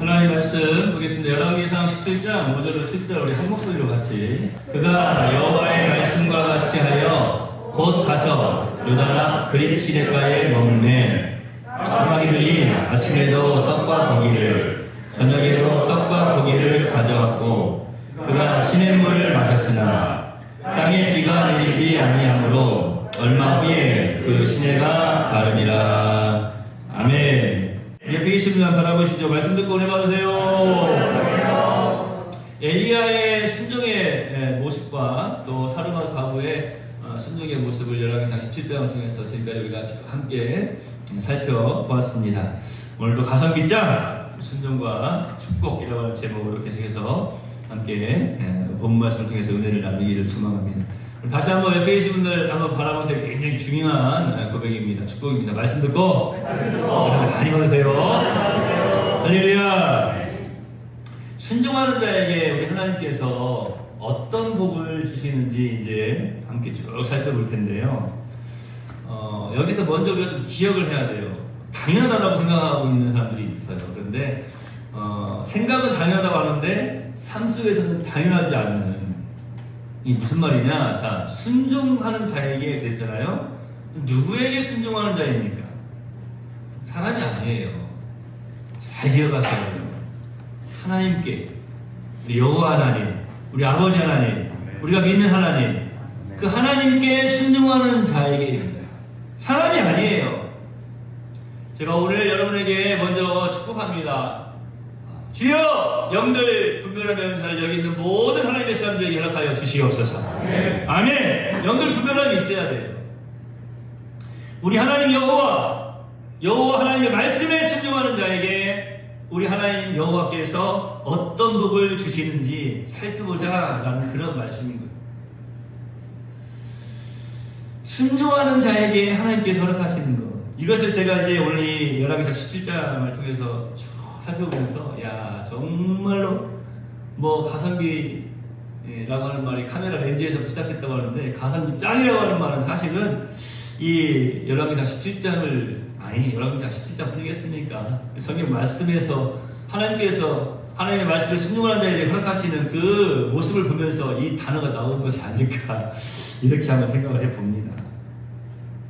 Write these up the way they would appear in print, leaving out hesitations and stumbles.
하나님 말씀 보겠습니다. 열왕기상 17장 5절로 7절 우리 한 목소리로 같이. 그가 여호와의 말씀과 같이 하여 곧 가서 요단악 그릿 시냇가에 머무네. 까마귀들이 아침에도 떡과 고기를 저녁에도 떡과 고기를 가져왔고 그가 시냇물을 마셨으나 땅에 비가 내리지 아니하므로 얼마 후에 그 시내가 마르니라. 아멘. 옆에 계신 분 바라보시죠. 말씀 듣고 은혜 받으세요. 엘리야의 순종의 모습과 또 사르밧 과부의 순종의 모습을 열왕기상 17장 통해서 지금까지 우리가 함께 살펴보았습니다. 오늘도 가성비장 순종과 축복이라고 하는 제목으로 계속해서 함께 본 말씀을 통해서 은혜를 나누기를 소망합니다. 다시 한번 옆에 계신 분들 한번 바라보세요. 굉장히 중요한 고백입니다. 축복입니다. 말씀 듣고 많이 받으세요. 할렐루야. 순종하는 자에게 우리 하나님께서 어떤 복을 주시는지 이제 함께 쭉 살펴볼 텐데요. 여기서 먼저 우리가 좀 기억을 해야 돼요. 당연하다고 생각하고 있는 사람들이 있어요. 그런데 생각은 당연하다고 하는데 삶 속에서는 당연하지 않는, 이 무슨 말이냐? 자, 순종하는 자에게 됐잖아요. 누구에게 순종하는 자입니까? 사람이 아니에요. 잘 기억하셔야 돼요. 하나님께, 우리 여호와 하나님, 우리 아버지 하나님, 우리가 믿는 하나님, 그 하나님께 순종하는 자에게입니다. 사람이 아니에요. 제가 오늘 여러분에게 먼저 축복합니다. 주여, 영들 분별하는 은사를 여기 있는 모든 하나님의 사람들에게 허락하여 주시옵소서. 아멘. 영들 분별함이 있어야 돼요. 우리 하나님 여호와 하나님의 말씀에 순종하는 자에게 우리 하나님 여호와께서 어떤 복을 주시는지 살펴보자라는 그런 말씀인 거예요. 순종하는 자에게 하나님께서 허락하시는 것, 이것을 제가 이제 오늘 이 열왕기상 17장을 통해서 쭉 살펴보면서, 야, 정말로 뭐 가성비라고 하는 말이 카메라 렌즈에서 시작했다고 하는데, 가성비 짱이라고 하는 말은 사실은 이 열왕기상 17장을, 아니 열왕기상 17장 뿐이겠습니까? 성경 말씀에서 하나님께서 하나님의 말씀을 순종하는 자에게 허락하시는 그 모습을 보면서 이 단어가 나온 것이 아닐까, 이렇게 한번 생각을 해봅니다.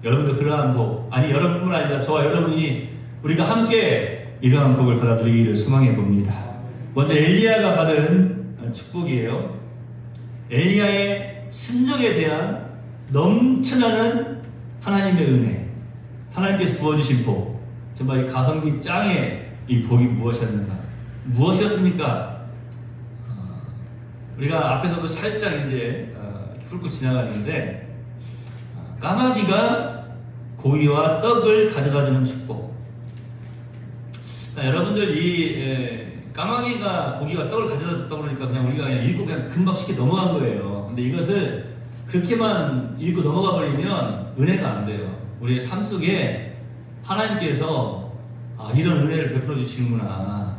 여러분도 그러한 복, 아니 여러분뿐 아니라 저와 여러분이 우리가 함께 이러한 복을 받아 누리기를 소망해 봅니다. 먼저 엘리야가 받은 축복이에요. 엘리야의 순종에 대한 넘쳐나는 하나님의 은혜, 하나님께서 부어주신 복, 정말 이 가성비 짱의 이 복이 무엇이었습니까? 우리가 앞에서도 살짝 이제 훑고 지나갔는데, 까마귀가 고기와 떡을 가져다주는 축복. 여러분들 이 까마귀가 고기와 떡을 가져다 줬다고 그러니까 그냥 우리가 그냥 읽고 그냥 금방 쉽게 넘어간 거예요. 근데 이것을 그렇게만 읽고 넘어가 버리면 은혜가 안 돼요. 우리의 삶 속에 하나님께서 이런 은혜를 베풀어 주시는구나,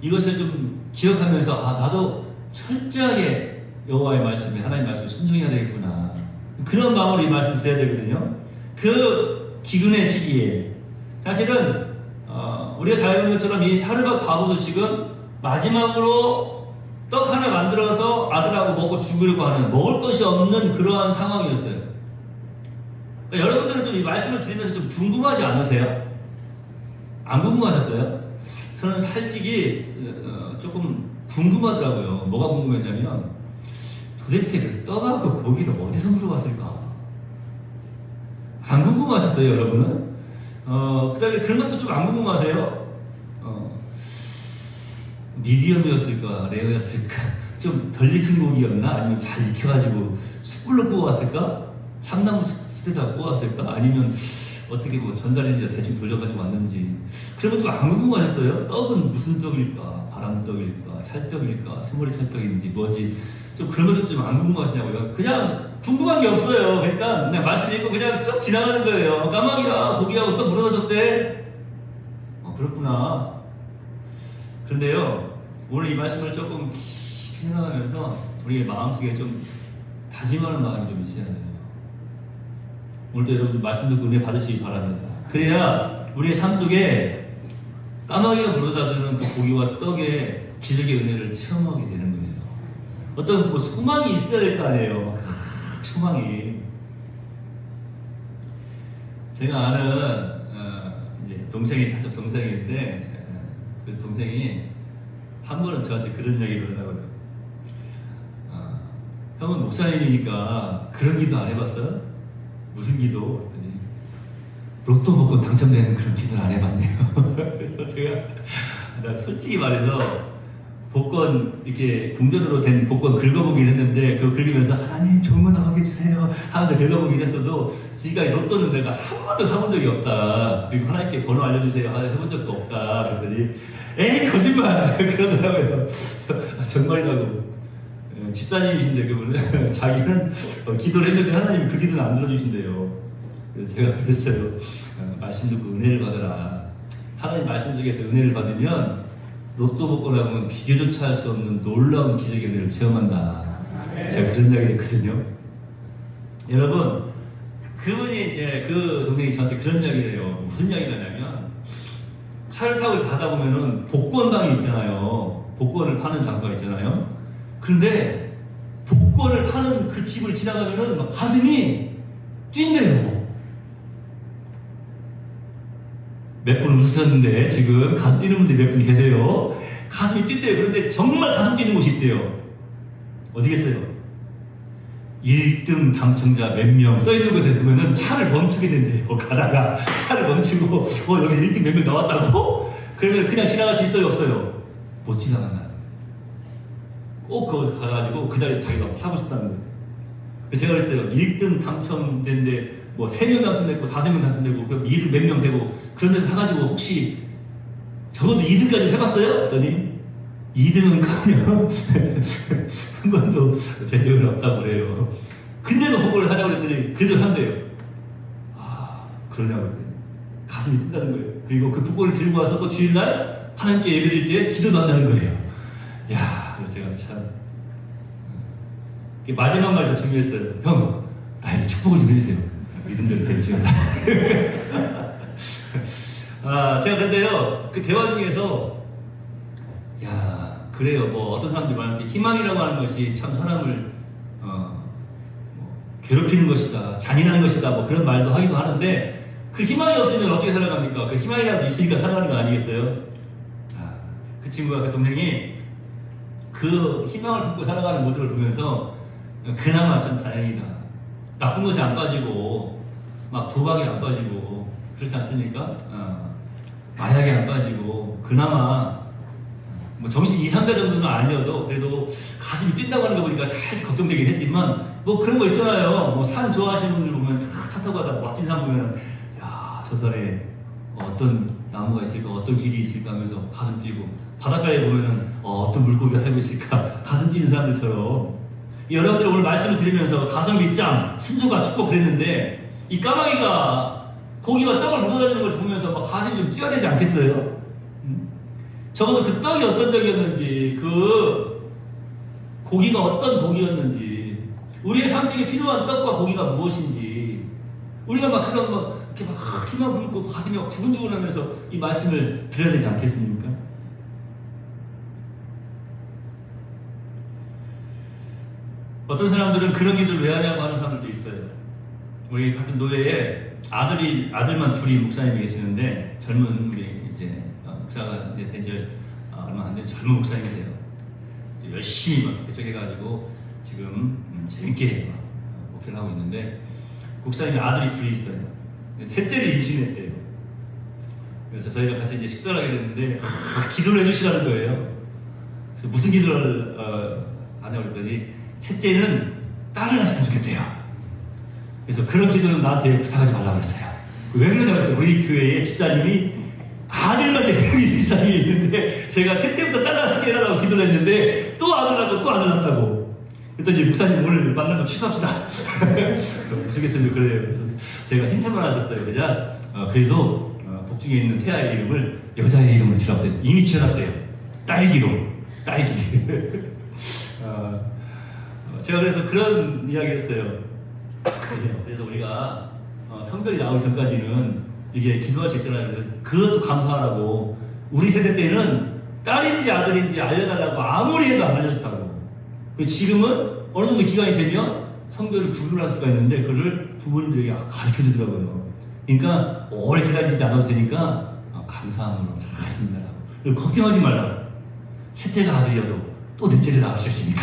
이것을 좀 기억하면서 나도 철저하게 여호와의 말씀에, 하나님의 말씀에 순종해야 되겠구나, 그런 마음으로 이 말씀 드려야 되거든요. 그 기근의 시기에 사실은 우리가 잘 알고 있는 것처럼 이 사르밧 과부도 지금 마지막으로 떡 하나 만들어서 아들하고 먹고 죽으려고 하는, 먹을 것이 없는 그러한 상황이었어요. 그러니까 여러분들은 좀 이 말씀을 들으면서 좀 궁금하지 않으세요? 안 궁금하셨어요? 저는 솔직히 조금 궁금하더라고요. 뭐가 궁금했냐면, 도대체 그 떡하고 고기를 어디서 물어봤을까? 안 궁금하셨어요, 여러분은? 그 다음에 그런 것도 좀 안 궁금하세요? 미디엄이었을까? 레어였을까? 좀 덜 익힌 고기였나? 아니면 잘 익혀가지고 숯불로 구워왔을까? 참나무 숯에다 구워왔을까? 아니면 어떻게 뭐 전자레인지에 대충 돌려가지고 왔는지, 그런 것도 안 궁금하셨어요? 떡은 무슨 떡일까? 바람떡일까? 찰떡일까? 소머리 찰떡인지 뭔지, 좀 그런 것도 좀 안 궁금하시냐고요? 그냥 궁금한 게 없어요. 그러니까 그냥 말씀 읽고 그냥 쭉 지나가는 거예요. 까마귀가 고기하고 또 물어다 줬대. 그렇구나. 그런데요, 오늘 이 말씀을 조금 깊이 생각하면서 우리의 마음속에 좀 다짐하는 마음이 좀 있어야 돼요. 오늘도 여러분 말씀 듣고 은혜 받으시기 바랍니다. 그래야 우리의 삶 속에 까마귀가 물어다주는 그 고기와 떡에 기적의 은혜를 체험하게 되는 거예요. 어떤 뭐 소망이 있어야 될 거 아니에요. 소망이. 제가 아는 이제 동생이 가족 동생인데 그 동생이 한 번은 저한테 그런 얘기를 하더라고요. 형은 목사님이니까 그런 기도 안 해봤어요? 무슨 기도? 로또 복권 당첨되는 그런 기도를 안 해봤네요. 그래서 제가 솔직히 말해서 복권 이렇게 동전으로 된 복권 긁어보긴 했는데 그거 긁으면서 하나님 좋은 거 나오게 해주세요 하면서 긁어보긴 했어도 지금까지 로또는 내가 한 번도 사본 적이 없다. 그리고 하나님께 번호 알려주세요 해본 적도 없다. 그랬더니 에이 거짓말 그러더라고요. 정말이라고. 집사님이신데 그분은 자기는 기도를 했는데 하나님이 그 기도는 안 들어주신대요. 그래서 제가 그랬어요. 말씀 듣고 은혜를 받아라. 하나님 말씀 중에서 은혜를 받으면 로또 복권을 하면 비교조차 할 수 없는 놀라운 기적의 은혜를 체험한다. 제가 그런 이야기를 했거든요. 여러분, 그분이 그 동생이 저한테 그런 이야기를 해요. 무슨 이야기가 냐면 차를 타고 가다 보면은 복권방이 있잖아요. 복권을 파는 장소가 있잖아요. 그런데 복권을 파는 그 집을 지나가면은 막 가슴이 뛴대요. 몇 분 웃으셨는데 지금 가슴 뛰는 분들이 몇 분 계세요. 가슴이 뛴대요. 그런데 정말 가슴 뛰는 곳이 있대요. 어디겠어요? 1등 당첨자 몇 명 써있는 곳에 보면은 차를 멈추게 된대요. 가다가 차를 멈추고 여기 1등 몇 명 나왔다고? 그러면 그냥 지나갈 수 있어요? 없어요? 못 지나간다. 꼭 거기 가가지고 그 자리에서 자기가 사고 싶다는 거예요. 그래서 제가 그랬어요. 1등 당첨된데 뭐 3명 당첨되고 5명 당첨되고 그럼 2등 몇 명 되고 그런 데서 사가지고 혹시 적어도 2등까지 해봤어요? 그랬더니 2등은커녕 한 번도 된 적은 없다고 그래요. 근데도 홍보를 하자고 그랬더니 그래도 산대요. 그러냐고 그랬더니 가슴이 뛴다는 거예요. 그리고 그 복권을 들고 와서 또 주일날 하나님께 예배드릴 때 기도도 한다는 거예요. 야, 그래서 제가 참 마지막 말도 준비했어요. 형, 나에게 축복을 좀 해주세요. 믿음대로 되지만. 제가 근데요, 그 대화 중에서, 야, 그래요. 뭐, 어떤 사람들이 말하는데, 희망이라고 하는 것이 참 사람을, 괴롭히는 것이다, 잔인한 것이다, 뭐 그런 말도 하기도 하는데, 그 희망이 없으면 어떻게 살아갑니까? 그 희망이라도 있으니까 살아가는 거 아니겠어요? 그 친구가, 그 동생이 그 희망을 품고 살아가는 모습을 보면서, 그나마 참 다행이다. 나쁜 것이 안 빠지고, 막 도박에 안 빠지고, 그렇지 않습니까? 마약에 안 빠지고, 그나마, 뭐 정신 이상자 정도는 아니어도, 그래도 가슴이 뛴다고 하는 거 보니까 살짝 걱정되긴 했지만, 뭐 그런 거 있잖아요. 뭐 산 좋아하시는 분들 보면 다 차 타고 가다 멋진 산 보면, 야, 저 산에 어떤 나무가 있을까, 어떤 길이 있을까 하면서 가슴 뛰고, 바닷가에 보면은 어떤 물고기가 살고 있을까, 가슴 뛰는 사람들처럼, 여러분들 오늘 말씀을 들으면서 가슴 밑장, 순종과 축복 그랬는데 이 까마귀가 고기와 떡을 묻어다니는 걸 보면서 막 가슴이 좀 뛰어야 되지 않겠어요? 적어도 그 떡이 어떤 떡이었는지 그 고기가 어떤 고기였는지 우리의 삶 속에 필요한 떡과 고기가 무엇인지 우리가 막 그런 거 이렇게 막 희망 품고 가슴이 막 두근두근하면서 이 말씀을 드려야 되지 않겠습니까? 어떤 사람들은 그런 기도를 왜 하냐고 하는 사람들도 있어요. 우리 같은 노예에 아들만 둘이 목사님이 계시는데 젊은 우리 이제 목사가 이제 된 지 얼마 안 된 젊은 목사님이세요. 열심히 막 개척해가지고 지금 재밌게 막 목회를 하고 있는데 목사님이 아들이 둘이 있어요. 셋째를 임신했대요. 그래서 저희가 같이 이제 식사를 하게 됐는데 기도를 해주시라는 거예요. 그래서 무슨 기도를 하냐고 그랬더니 셋째는 딸을 낳았으면 좋겠대요. 그래서 그런 기도는 나한테 부탁하지 말라고 했어요. 왜 그러냐고 우리 교회에 집사님이 아들만 되는 집사님이 있는데 제가 셋째부터 딸 낳게 해달라고 기도를 했는데 또 아들 낳고 또 아들 낳았다고. 그랬더니 목사님 오늘 만난 거 취소합시다. 우스갯소리로 그래요. 그래서 제가 힌트만 하셨어요. 그냥 그래도 복중에 있는 태아의 이름을 여자의 이름으로 지라고 했대요. 이미 지어놨대요. 딸기로. 딸기. 제가 그래서 그런 이야기를 했어요. 그래서 우리가 성별이 나오기 전까지는 이게 기도할 수 있잖아요. 그것도 감사하라고 우리 세대 때는 딸인지 아들인지 알려달라고 아무리 해도 안 알려줬다고. 지금은 어느 정도 기간이 되면 성별을 구분할 수가 있는데 그걸 부모님들에게 가르쳐주더라고요. 그러니까 오래 기다리지 않아도 되니까 감사함으로 잘 준비하라고. 그리고 걱정하지 말라고. 셋째가 아들이어도 또 넷째를 낳을 수 있으니까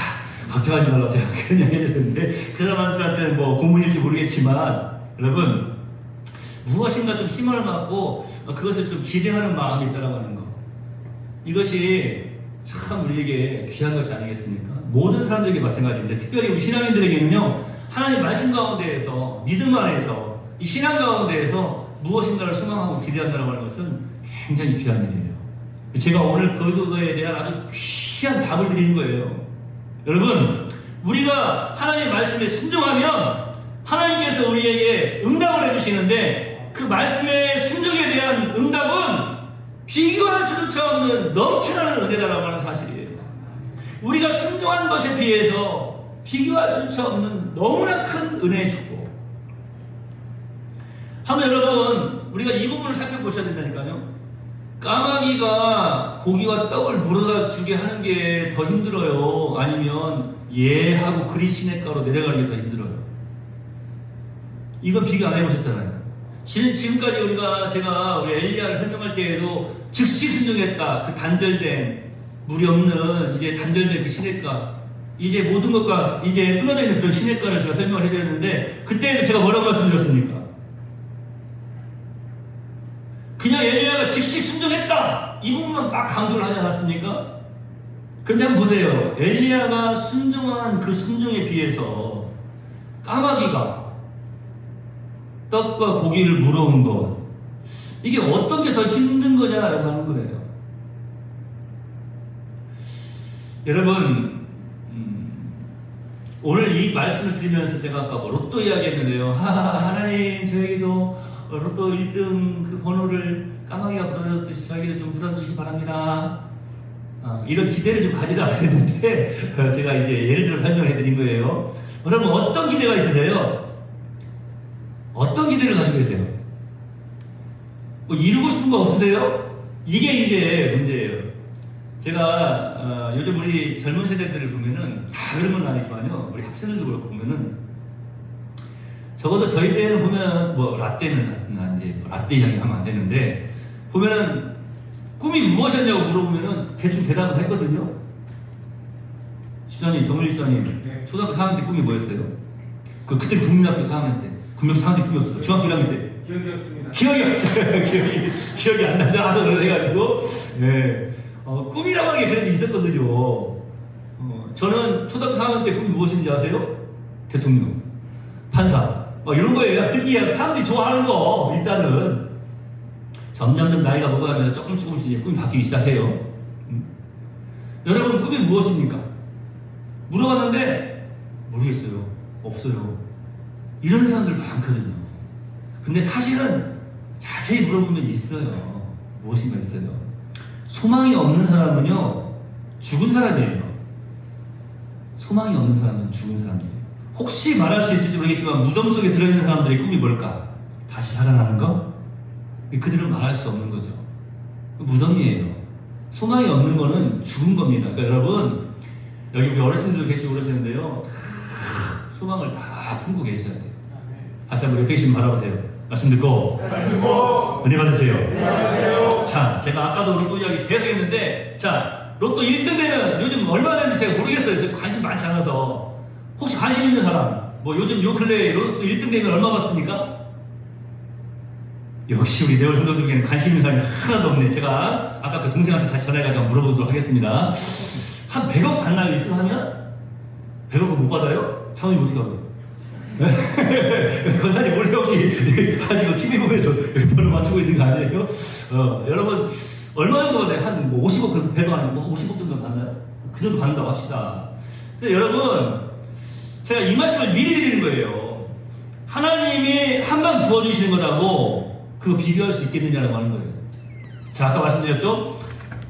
걱정하지 말라고 제가 그런 얘기를 했는데 그 사람들한테는 뭐 고문일지 모르겠지만 여러분 무엇인가 좀 힘을 갖고 그것을 좀 기대하는 마음이 있다라고 하는 거, 이것이 참 우리에게 귀한 것이 아니겠습니까? 모든 사람들에게 마찬가지인데 특별히 우리 신앙인들에게는요, 하나님 말씀 가운데에서 믿음 안에서 이 신앙 가운데에서 무엇인가를 소망하고 기대한다고 하는 것은 굉장히 귀한 일이에요. 제가 오늘 그거에 대한 아주 귀한 답을 드리는 거예요. 여러분, 우리가 하나님의 말씀에 순종하면 하나님께서 우리에게 응답을 해주시는데 그 말씀의 순종에 대한 응답은 비교할 수조차 없는 넘쳐나는 은혜다라고 하는 사실이에요. 우리가 순종한 것에 비해서 비교할 수조차 없는 너무나 큰 은혜의 축복. 한번 여러분, 우리가 이 부분을 살펴보셔야 된다니까요. 까마귀가 고기와 떡을 물어다 주게 하는 게 더 힘들어요? 아니면 얘하고 그리시네가로 내려가는 게 더 힘들어요? 이건 비교 안 해보셨잖아요. 지금까지 제가 우리 엘리야를 설명할 때에도 즉시 순종했다. 그 단절된, 물이 없는, 이제 단절된 그 시냇가, 이제 모든 것과 이제 끊어져 있는 그런 시냇가를 제가 설명을 해드렸는데, 그때에도 제가 뭐라고 말씀드렸습니까? 그냥 엘리야가 즉시 순종했다! 이 부분만 막 강조를 하지 않았습니까? 그런데 한번 보세요. 엘리야가 순종한 그 순종에 비해서 까마귀가 떡과 고기를 물어온 것, 이게 어떤 게 더 힘든 거냐라고 하는 거예요. 여러분, 오늘 이 말씀을 드리면서 제가 아까 로또 이야기 했는데요. 하나님, 저에게도 로또 1등 그 번호를 까마귀가 불어줬듯이 저에게도 좀 불어주시기 바랍니다. 이런 기대를 좀 가지도 않았는데 제가 이제 예를 들어 설명해 드린 거예요. 여러분, 어떤 기대가 있으세요? 어떤 기대를 가지고 계세요? 뭐 이루고 싶은 거 없으세요? 이게 이제 문제예요. 제가 요즘 우리 젊은 세대들을 보면은 다 그런 건 아니지만요, 우리 학생들도 그렇고 보면은 적어도 저희 때는 보면 뭐 라떼는 이제 뭐 라떼 이야기 하면 안 되는데 보면은 꿈이 무엇이었냐고 물어보면은 대충 대답을 했거든요. 시장님, 정일 시장님, 네. 초등학교 4학년 때 꿈이 뭐였어요? 그때 국민학교 4학년 때. 국민학교 4학년 때 꿈이 없었어요. 중학교 1학년 때. 기억이 없습니다. 기억이 없어요. 기억이 안 나죠. 하도 그래가지고. 네. 꿈이라고 하는 게 그래도 있었거든요. 저는 초등학교 4학년 때 꿈이 무엇인지 아세요? 대통령, 판사, 이런 거예요. 특히 사람들이 좋아하는 거. 일단은 점점 나이가 먹어가면서 조금씩 꿈이 바뀌기 시작해요. 여러분, 꿈이 무엇입니까? 물어봤는데 모르겠어요. 없어요. 이런 사람들 많거든요. 근데 사실은 자세히 물어보면 있어요. 무엇인가 있어요. 소망이 없는 사람은요, 죽은 사람이에요. 소망이 없는 사람은 죽은 사람이에요. 혹시 말할 수 있을지 모르겠지만 무덤 속에 들어있는 사람들의 꿈이 뭘까? 다시 살아나는 거? 그들은 말할 수 없는 거죠. 무덤이에요. 소망이 없는 거는 죽은 겁니다. 그러니까 여러분, 여기 우리 어르신들 계시고 그러시는데요, 소망을 다 품고 계셔야 돼요. 다시 한번 옆에 계시면 바라보세요. 말씀 듣고 은혜 받으세요. 자, 제가 아까도 로또 이야기 계속 했는데, 자, 로또 1등 되는 요즘 얼마 되는지 제가 모르겠어요. 제가 관심 많지 않아서. 혹시 관심 있는 사람, 뭐 요즘 요 근래에 로또 1등 되면 얼마 받습니까? 역시 우리 네오 성도들에게는 관심 있는 사람이 하나도 없네. 제가 아까 그 동생한테 다시 전화해가지고 물어보도록 하겠습니다. 한 100억 받나요? 1등 하면? 100억은 못 받아요? 장원님 어떻게 하고요? 권사님 원래 혹시 가지고 TV 보면서 번호 맞추고 있는 거 아니에요? 여러분, 얼마 정도 받아요? 한 뭐 50억, 100억 아니고 50억 정도 받나요? 그 정도 받는다고 합시다. 근데 여러분, 제가 이 말씀을 미리 드리는 거예요. 하나님이 한 방 부어주시는 거라고 그거 비교할 수 있겠느냐라고 하는 거예요. 자, 아까 말씀드렸죠?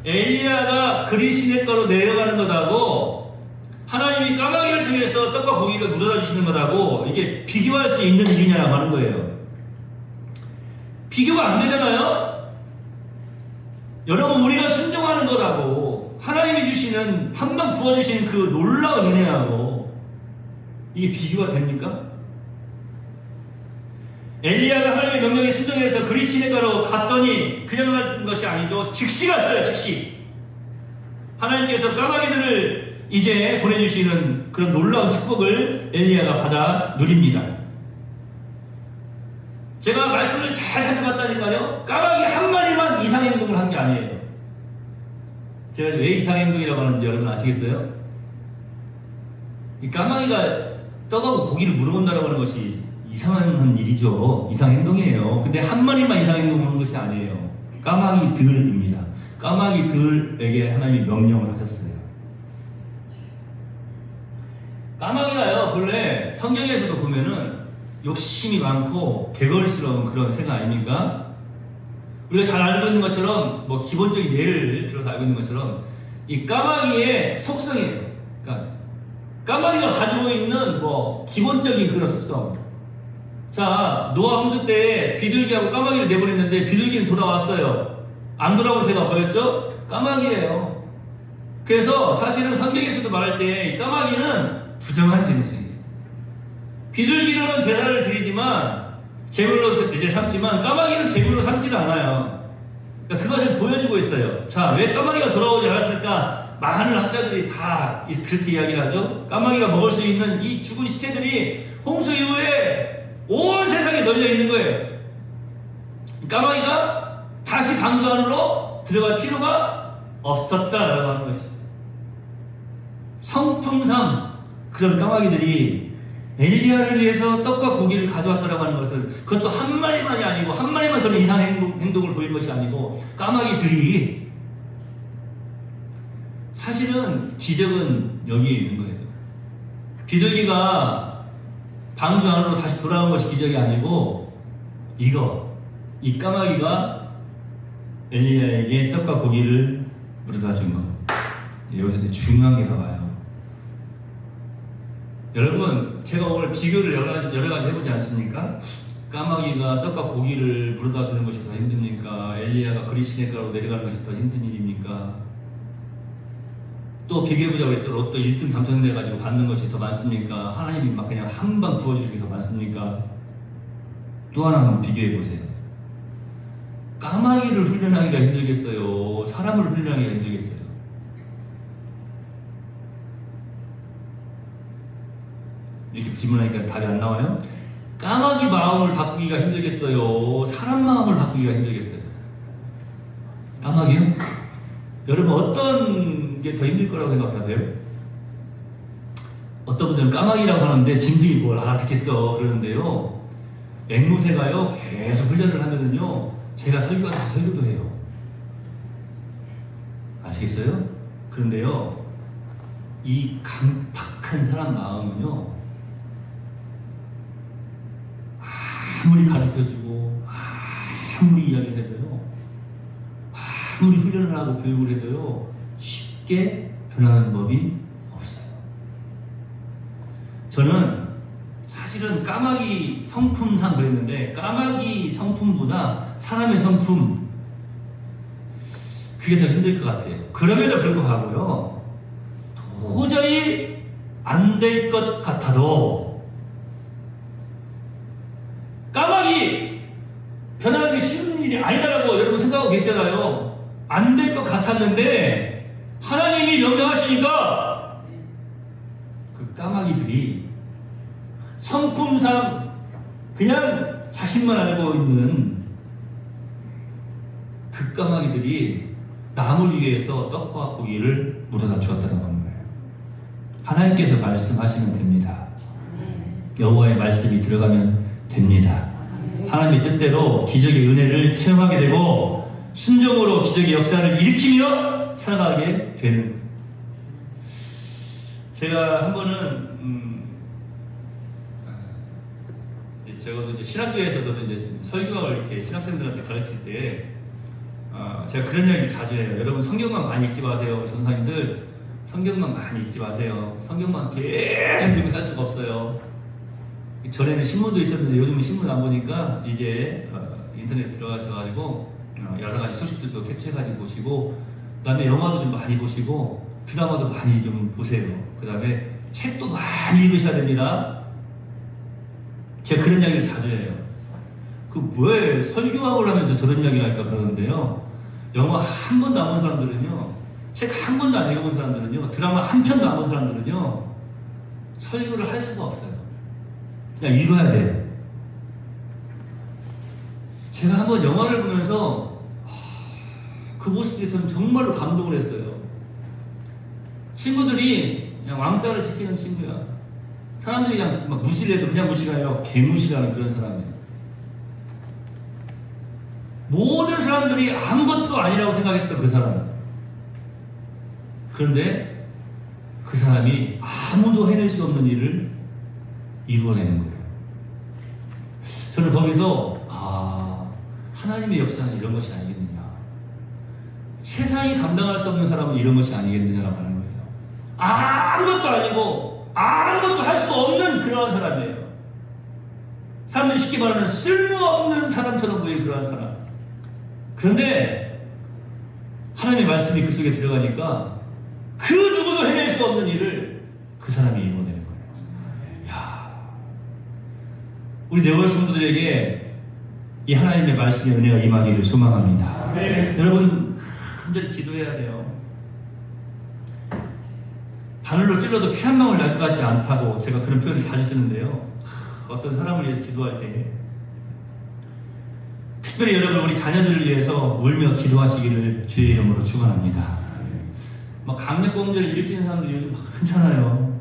엘리야가 그리시네가로 내려가는 거다고, 하나님이 까마귀를 통해서 떡과 고기를 묻어다 주시는 거라고, 이게 비교할 수 있는 일이냐라고 하는 거예요. 비교가 안 되잖아요? 여러분, 우리가 순종하는 것하고 하나님이 주시는 한방 부어주시는 그 놀라운 은혜하고 이게 비교가 됩니까? 엘리야가 하나님의 명령에 순종해서 그리 시내가로 갔더니 그냥 간 것이 아니고 즉시 갔어요. 즉시. 하나님께서 까마귀들을 이제 보내주시는 그런 놀라운 축복을 엘리야가 받아 누립니다. 제가 말씀을 잘 살펴봤다니까요. 까마귀 한 마리만 이상행동을 한 게 아니에요. 제가 왜 이상행동이라고 하는지 여러분 아시겠어요? 이 까마귀가 떡하고 고기를 물어본다라고 하는 것이 이상한 일이죠. 이상행동이에요. 근데 한 마리만 이상행동하는 것이 아니에요. 까마귀들입니다. 까마귀들에게 하나님이 명령을 하셨어요. 까마귀가요, 본래 성경에서도 보면은 욕심이 많고 개걸스러운 그런 새가 아닙니까? 우리가 잘 알고 있는 것처럼, 뭐 기본적인 예를 들어서 알고 있는 것처럼 이 까마귀의 속성이에요. 그러니까 까마귀가 가지고 있는 뭐 기본적인 그런 속성. 자, 노아 홍수 때 비둘기하고 까마귀를 내보냈는데 비둘기는 돌아왔어요. 안 돌아온 새가 뭐였죠? 까마귀예요. 그래서 사실은 성경에서도 말할 때 까마귀는 부정한 짐승이에요. 비둘기로는 제사를 드리지만 제물로 이제 삼지만 까마귀는 제물로 삼지도 않아요. 그러니까 그것을 보여주고 있어요. 자, 왜 까마귀가 돌아오지 않았을까? 많은 학자들이 다 그렇게 이야기를 하죠. 까마귀가 먹을 수 있는 이 죽은 시체들이 홍수 이후에 온 세상에 널려 있는 거예요. 까마귀가 다시 방주 안으로 들어갈 필요가 없었다라고 하는 것이죠. 성품상 그런 까마귀들이 엘리야를 위해서 떡과 고기를 가져왔다라고 하는 것을, 그것도 한 마리만이 아니고 한 마리만 그런 이상 행동을 보인 것이 아니고 까마귀들이, 사실은 기적은 여기에 있는 거예요. 비둘기가 방주 안으로 다시 돌아온 것이 기적이 아니고 이 까마귀가 엘리야에게 떡과 고기를 물어다 준 것. 여기서 이제 중요한 게 나와요. 여러분, 제가 오늘 비교를 여러 가지 해보지 않습니까? 까마귀가 떡과 고기를 물어다 주는 것이 더 힘듭니까? 엘리야가 그리시네가로 내려가는 것이 더 힘든 일입니까? 또 비교해보자고 했죠. 로또 1등 당첨돼가지고 받는 것이 더 많습니까? 하나님이 막 그냥 한 방 부어주시는 게 더 많습니까? 또 하나 한번 비교해보세요. 까마귀를 훈련하기가 힘들겠어요? 사람을 훈련하기가 힘들겠어요? 이렇게 질문하니까 답이 안 나와요? 까마귀 마음을 바꾸기가 힘들겠어요? 사람 마음을 바꾸기가 힘들겠어요? 까마귀요? 여러분, 어떤 게 더 힘들 거라고 생각하세요? 어떤 분들은 까마귀라고 하는데 짐승이 뭘 알아듣겠어 그러는데요, 앵무새가요 계속 훈련을 하면은요 제가 설교하면서 설교도 해요. 아시겠어요? 그런데요, 이 강팍한 사람 마음은요, 아무리 가르쳐주고 아무리 이야기를 해도요, 아무리 훈련을 하고 교육을 해도요 쉽게 변하는 법이 없어요. 저는 사실은 까마귀 성품상 그랬는데, 까마귀 성품보다 사람의 성품, 그게 더 힘들 것 같아요. 그럼에도 불구하고요, 도저히 안 될 것 같아도 까마귀 변하는 게 쉬운 일이 아니다라고 여러분 생각하고 계시잖아요. 안 될 것 같았는데 하나님이 명령하시니까 그 까마귀들이 성품상 그냥 자신만 알고 있는 그 까마귀들이 남을 위해서 떡과 고기를 물어다 주었다는 거예요. 하나님께서 말씀하시면 됩니다. 여호와의 말씀이 들어가면 됩니다. 하나님의 뜻대로 기적의 은혜를 체험하게 되고 순종으로 기적의 역사를 일으키며 살아가게 되는. 제가 한 번은 적어도 이제 신학교에서도 이제 설교를 이렇게 신학생들한테 가르칠 때 제가 그런 이야기를 자주 해요. 여러분, 성경만 많이 읽지 마세요. 전사님들, 성경만 많이 읽지 마세요. 성경만 계속 읽으면 할 수가 없어요. 전에는 신문도 있었는데 요즘은 신문 안 보니까 이제 인터넷에 들어가셔가지고 여러 가지 소식들도 캡처해가지고 보시고, 그 다음에 영화도 좀 많이 보시고, 드라마도 많이 좀 보세요. 그 다음에 책도 많이 읽으셔야 됩니다. 제가 그런 이야기를 자주 해요. 왜 설교학을 하면서 저런 이야기를 할까 그러는데요. 영화 한 번도 안 본 사람들은요, 책 한 번도 안 읽어본 사람들은요, 드라마 한 편도 안 본 사람들은요, 설교를 할 수가 없어요. 그냥 읽어야 돼요. 제가 한번 영화를 보면서 그 모습에 저는 정말로 감동을 했어요. 친구들이 그냥 왕따를 시키는 친구야. 사람들이 그냥 막 무시를 해도 그냥 무시가 아니라 개무시라는 그런 사람이에요. 모든 사람들이 아무것도 아니라고 생각했던 그 사람. 그런데 그 사람이 아무도 해낼 수 없는 일을 이루어내는 거예요. 저는 거기서 하나님의 역사는 이런 것이 아니겠느냐. 세상이 감당할 수 없는 사람은 이런 것이 아니겠느냐라고 하는 거예요. 아무것도 아니고 아무것도 할 수 없는 그러한 사람이에요. 사람들이 쉽게 말하는 쓸모없는 사람처럼 보이는 그러한 사람. 그런데 하나님의 말씀이 그 속에 들어가니까 그 누구도 해낼 수 없는 일을 그 사람이 이루어내는 거예요. 야, 우리 네월 성도들에게 이 하나님의 말씀의 은혜가 임하기를 소망합니다. 네. 여러분 간절히 기도해야 돼요. 바늘로 찔러도 피 한 방울 날 것 같지 않다고 제가 그런 표현을 자주 쓰는데요. 어떤 사람을 위해서 기도할 때 특별히 여러분 우리 자녀들을 위해서 울며 기도하시기를 주의 이름으로 축원합니다. 막 강력공전을 일으키는 사람들이 요즘 많잖아요.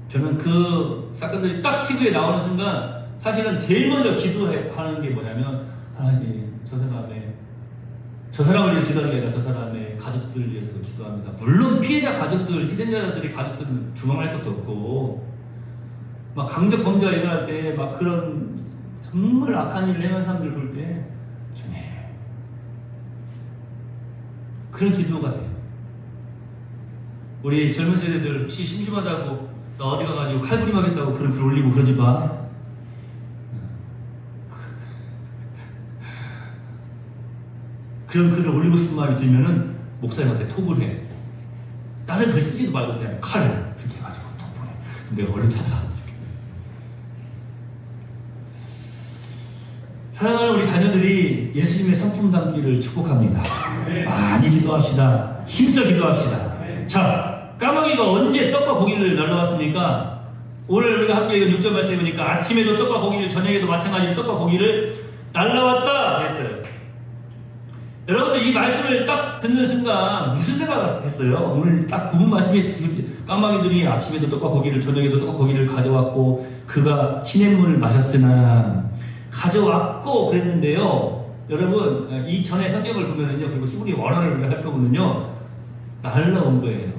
저는 그 사건들이 딱 TV에 나오는 순간 사실은 제일 먼저 기도하는 게 뭐냐면 하나님 저 사람을 위해 기도하는 게 아니라 저 사람의 가족들을 위해서 기도합니다. 물론 피해자 가족들, 희생자들의 가족들은 주망할 것도 없고 막 강적 범죄가 일어날 때 막 그런 정말 악한 일을 행한 사람들 볼 때 주님 그런 기도가 돼요. 우리 젊은 세대들 혹시 심심하다고 나 어디 가가지고 칼부림 하겠다고 그런 글 올리고 그러지 마. 그런 글을 올리고 싶은 마음이 들면은 목사님한테 톡을 해. 다른 글 쓰지도 말고 그냥 칼을 이렇게 해가지고 톡 보내. 내가 얼른 찾아가서 줄게. 사랑하는 우리 자녀들이 예수님의 성품 담기를 축복합니다. 많이 기도합시다. 힘써 기도합시다. 자, 까마귀가 언제 떡과 고기를 날라왔습니까? 오늘 우리가 함께 읽은 6절 말씀해 보니까 아침에도 떡과 고기를, 저녁에도 마찬가지로 떡과 고기를 날라왔다 했어요. 여러분들 이 말씀을 딱 듣는 순간 무슨 생각을 했어요? 오늘 딱 부분 말씀에 까마귀들이 아침에도 떡과 고기를, 저녁에도 떡과 고기를 가져왔고 그가 시냇물을 마셨으나 가져왔고 그랬는데요. 여러분 이 전에 성경을 보면은요, 그리고 히브리 원어를 우리가 살펴보면요, 날라온 거예요.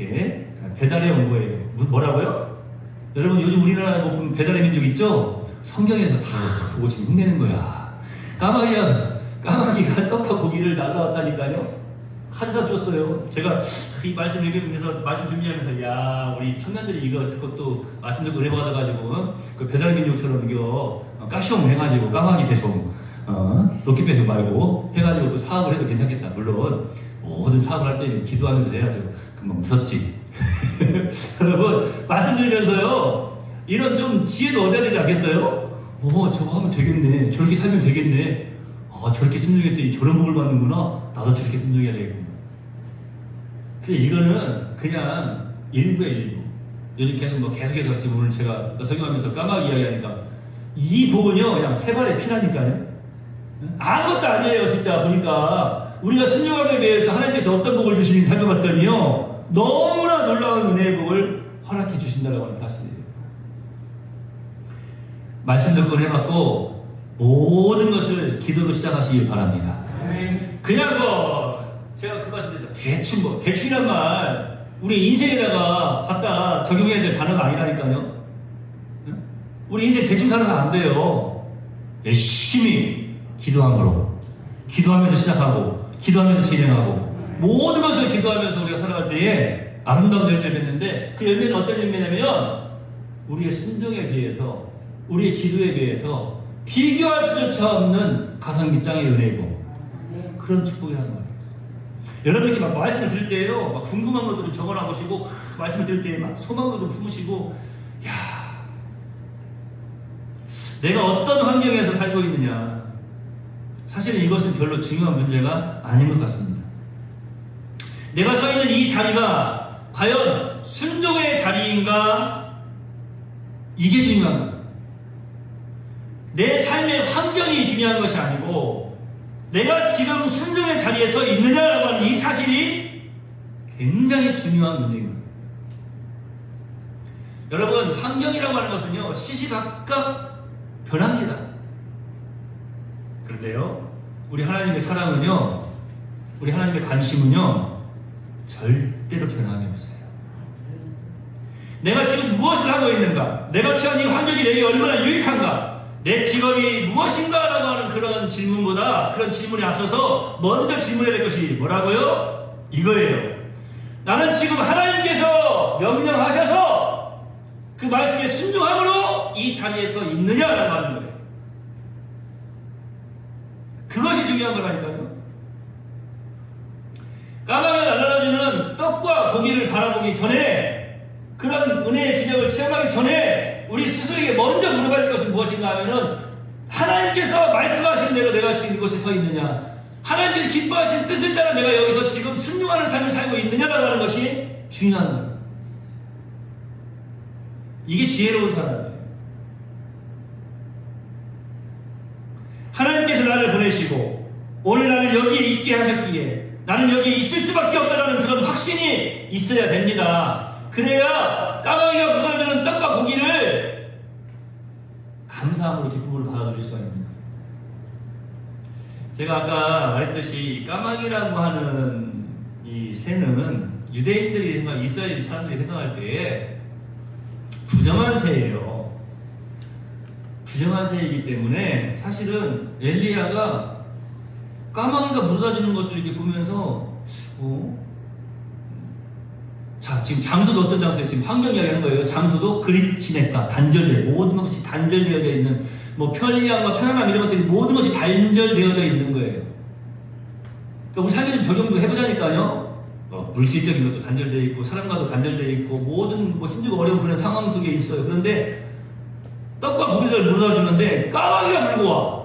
예? 배달해 온 거예요. 뭐라고요? 여러분 요즘 우리나라 보면 배달의 민족 있죠? 성경에서 다 보고 지금 흉내는 거야. 까마귀가 떡과 고기를 날라왔다니까요. 가져다 줬어요. 제가 이 말씀 읽으면서 말씀 준비하면서 야, 우리 청년들이 이거 듣고 또 말씀 듣고 은혜 받아가지고 그 배달의 민족처럼 이거 가시용 해가지고 까마귀 배송 로켓 배송 말고 해가지고 또 사업을 해도 괜찮겠다. 물론 모든 사업을 할 때는 기도하면서 해야죠. 금방 무섭지. 여러분 말씀드리면서요, 이런 좀 지혜도 얻어야 되지 않겠어요? 저거 하면 되겠네. 저렇게 살면 되겠네. 저렇게 순종했더니 저런 복을 받는구나. 나도 저렇게 순종해야 되겠구나. 근데 이거는 그냥 일부의 일부. 요즘 계속해서 지금 오늘 제가 설교하면서 까마귀 이야기하니까 이 복은요 그냥 세 발의 피라니까요. 아무것도 아니에요. 진짜 보니까 우리가 순종하게 대해서 하나님께서 어떤 복을 주시는지 살펴봤더니요, 너무나 놀라운 은혜의 복을 허락해 주신다고 하는 사실이에요. 말씀 듣고 해봤고 모든 것을 기도로 시작하시길 바랍니다. 그냥 제가 그 말씀드렸죠. 대충이란 말 우리 인생에다가 갖다 적용해야 될 단어가 아니라니까요. 우리 인생 대충 살아서 안 돼요. 열심히 기도함으로, 기도하면서 시작하고 기도하면서 진행하고 모든 것을 기도하면서 우리가 살아갈 때에 아름다운 열매를 맺는데, 그 열매는 어떤 열매냐면 우리의 순종에 비해서, 우리의 기도에 비해서 비교할 수조차 없는 가성비짱의 은혜이고 그런 축복이라는 말이에요. 여러분 이렇게 막 말씀을 들을 때요, 막 궁금한 것들을 적어놔보시고 말씀을 들을 때 막 소망도 좀 품으시고, 야, 내가 어떤 환경에서 살고 있느냐. 사실은 이것은 별로 중요한 문제가 아닌 것 같습니다. 내가 서 있는 이 자리가 과연 순종의 자리인가? 이게 중요한 거예요. 내 삶의 환경이 중요한 것이 아니고 내가 지금 순종의 자리에 서 있느냐라고 하는 이 사실이 굉장히 중요한 문제입니다. 여러분, 환경이라고 하는 것은요, 시시각각 변합니다. 그런데요, 우리 하나님의 사랑은요, 우리 하나님의 관심은요, 절대로 변함이 없어요. 내가 지금 무엇을 하고 있는가? 내가 처한 이 환경이 내게 얼마나 유익한가? 내 직업이 무엇인가? 라고 하는 그런 질문보다, 그런 질문에 앞서서 먼저 질문해야 될 것이 뭐라고요? 이거예요. 나는 지금 하나님께서 명령하셔서 그 말씀에 순종함으로 이 자리에 서 있느냐라고 하는 거예요. 그것이 중요한 거라니까요. 까마귀가 날아다니는 떡과 고기를 바라보기 전에, 그런 은혜의 기적을 체험하기 전에 우리 스스로에게 먼저 물어봐야 할 것은 무엇인가 하면은, 하나님께서 말씀하신 대로 내가 지금 이곳에 서 있느냐, 하나님께서 기뻐하신 뜻을 따라 내가 여기서 지금 순종하는 삶을 살고 있느냐라고 하는 것이 중요한 거예요. 이게 지혜로운 사람이에요. 하나님께서 나를 보내시고 오늘 나를 여기에 있게 하셨기에 나는 여기에 있을 수밖에 없다는 그런 확신이 있어야 됩니다. 그래야 까마귀가 묻어주는 떡과 고기를 감사함으로 기쁨으로 받아들일 수가 있는 거예요. 제가 아까 말했듯이 까마귀라고 하는 이 새는 유대인들이 생각, 이스라엘 사람들이 생각할 때에 부정한 새예요. 부정한 새이기 때문에 사실은 엘리야가 까마귀가 물어다주는 것을 이렇게 보면서, 자, 지금 장소도 어떤 장소에 지금 환경 이야기 하는 거예요. 장소도 그릿 시내가 단절되어, 모든 것이 단절되어져 있는, 뭐 편리함과 편안함 이런 것들이 모든 것이 단절되어져 있는 거예요. 그러니까 우리 삶에 좀 적용 좀 해보자니까요. 물질적인 것도 단절되어 있고 사람과도 단절되어 있고 모든 뭐 힘들고 어려운 그런 상황 속에 있어요. 그런데 떡과 고기를 물어다 주는데 까마귀가 물고 와.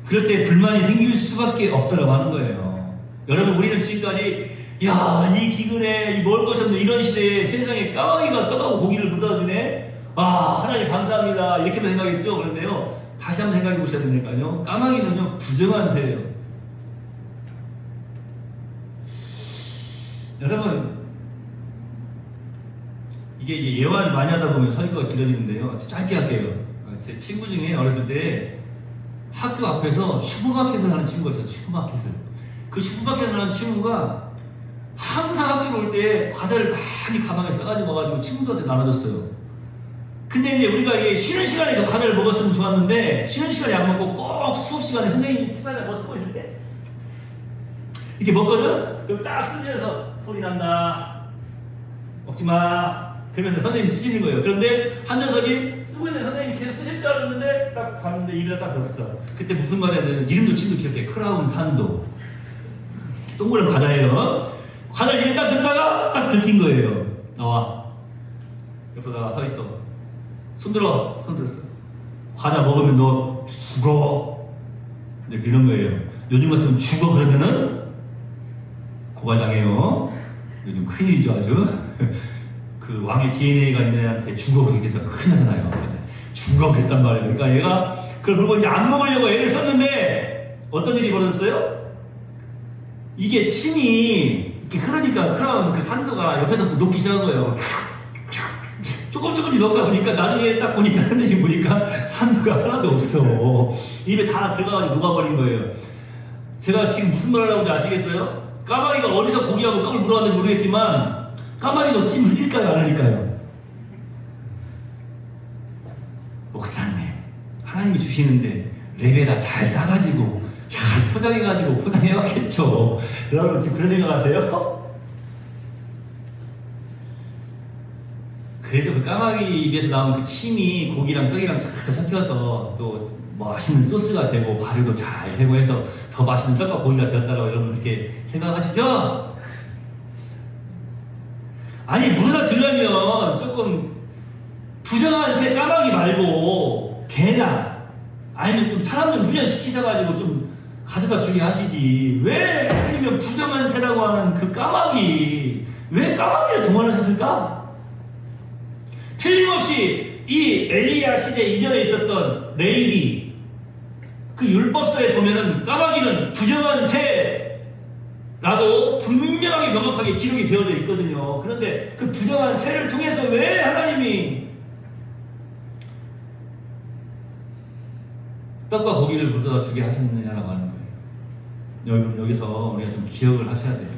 그럴 때 불만이 생길 수밖에 없다라고 하는 거예요. 여러분, 우리는 지금까지 야, 이 기근에 이 먹을 것이 없는 이런 시대에 세상에 까마귀가 떡하고 고기를 물어다 주네. 아, 하나님 감사합니다. 이렇게만 생각했죠. 그런데요, 다시 한번 생각해 보셔야 되니까요. 까마귀는요, 부정한 새예요. 여러분, 이게 예화를 많이 하다 보면 설교가 길어지는데요. 짧게 할게요. 제 친구 중에 어렸을 때 학교 앞에서 슈퍼마켓을 하는 친구가 있어요. 슈퍼마켓을. 그 슈퍼마켓을 하는 친구가 항상 학교로 올 때 과자를 많이 가방에 싸가지고 와가지고 친구들한테 나눠줬어요. 근데 이제 우리가 이게 쉬는 시간에 그 과자를 먹었으면 좋았는데, 쉬는 시간에 안 먹고 꼭 수업 시간에 선생님이 책상에 뭐 쓰고 있을 때 이렇게 먹거든? 그럼 딱 쓰면서 소리 난다. 먹지 마. 그러면서 선생님이 쓰시는 거예요. 그런데 한 녀석이 쓰고 있는 선생님이 계속 쓰실 줄 알았는데 딱 봤는데 입에다 딱 넣었어. 그때 무슨 과자냐면 이름도 친구 기억해. 크라운 산도. 동그란 과자예요. 과자를 입에 딱 넣다가 딱 들킨 거예요. 나와. 옆에다가 서 있어. 손 들어. 손 들었어. 과자 먹으면 너 죽어. 이제 이런 거예요. 요즘 같으면 죽어 그러면은 고발당해요. 요즘 큰일이죠, 아주. 그 왕의 DNA가 있는 애한테 죽어 그러겠다. 큰일 나잖아요. 죽어 그랬단 말이에요. 그러니까 얘가 그걸 보고 이제 안 먹으려고 애를 썼는데 어떤 일이 벌어졌어요? 이게 침이 이렇게 흐르니까 크라운 그 산도가 옆에서 녹기 시작한 거예요. 조금씩 넣다 보니까 나중에 딱 보니까 선생님 보니까 산도가 하나도 없어. 입에 다 들어가가지고 녹아버린 거예요. 제가 지금 무슨 말을 하는지 아시겠어요? 까마귀가 어디서 고기하고 떡을 물어왔는지 모르겠지만 까마귀도 침 흘릴까요? 안 흘릴까요? 목사님, 하나님이 주시는데 랩에다 잘 싸가지고 잘 포장해가지고 포장해왔겠죠. 여러분 지금 그런 생각 하세요? 그래도 그 까마귀 입에서 나온 그 침이 고기랑 떡이랑 잘 섞여서 또 뭐 맛있는 소스가 되고 발효도 잘 되고 해서 더 맛있는 떡과 고기가 되었다고 여러분 그렇게 생각하시죠? 아니 물어다 들려면 조금 부정한 새 까마귀 말고 개나 아니면 좀 사람 좀 훈련시키셔가지고 좀 가져다 주게 하시지. 왜 아니면 부정한 새라고 하는 그 까마귀 왜 까마귀를 동원하셨을까? 틀림없이 이 엘리야 시대 이전에 있었던 레위기 그 율법서에 보면은 까마귀는 부정한 새라고 분명하게 명확하게 기록이 되어져 있거든요. 그런데 그 부정한 새를 통해서 왜 하나님이 떡과 고기를 묻어다 주게 하셨느냐라고 하는 거예요. 여러분 여기서 우리가 좀 기억을 하셔야 돼요.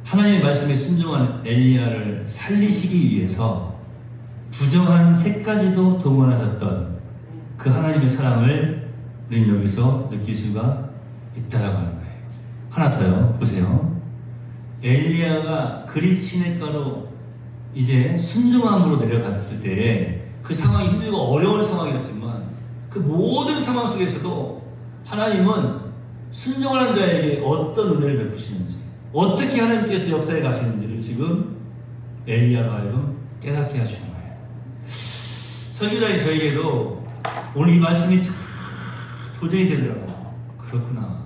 하나님의 말씀에 순종한 엘리야를 살리시기 위해서 부정한 새까지도 동원하셨던 그 하나님의 사랑을 우리는 여기서 느낄 수가 있다라고 하는 거예요. 하나 더요. 보세요. 엘리야가 그릿 시냇가로 이제 순종함으로 내려갔을 때 그 상황이 힘들고 어려운 상황이었지만 그 모든 상황 속에서도 하나님은 순종하는 자에게 어떤 은혜를 베푸시는지 어떻게 하나님께서 역사에 가시는지를 지금 엘리야가 하여금 깨닫게 하시는 거예요. 설교자인 저에게도 오늘 이 말씀이 참 도전이 되더라고요. 그렇구나.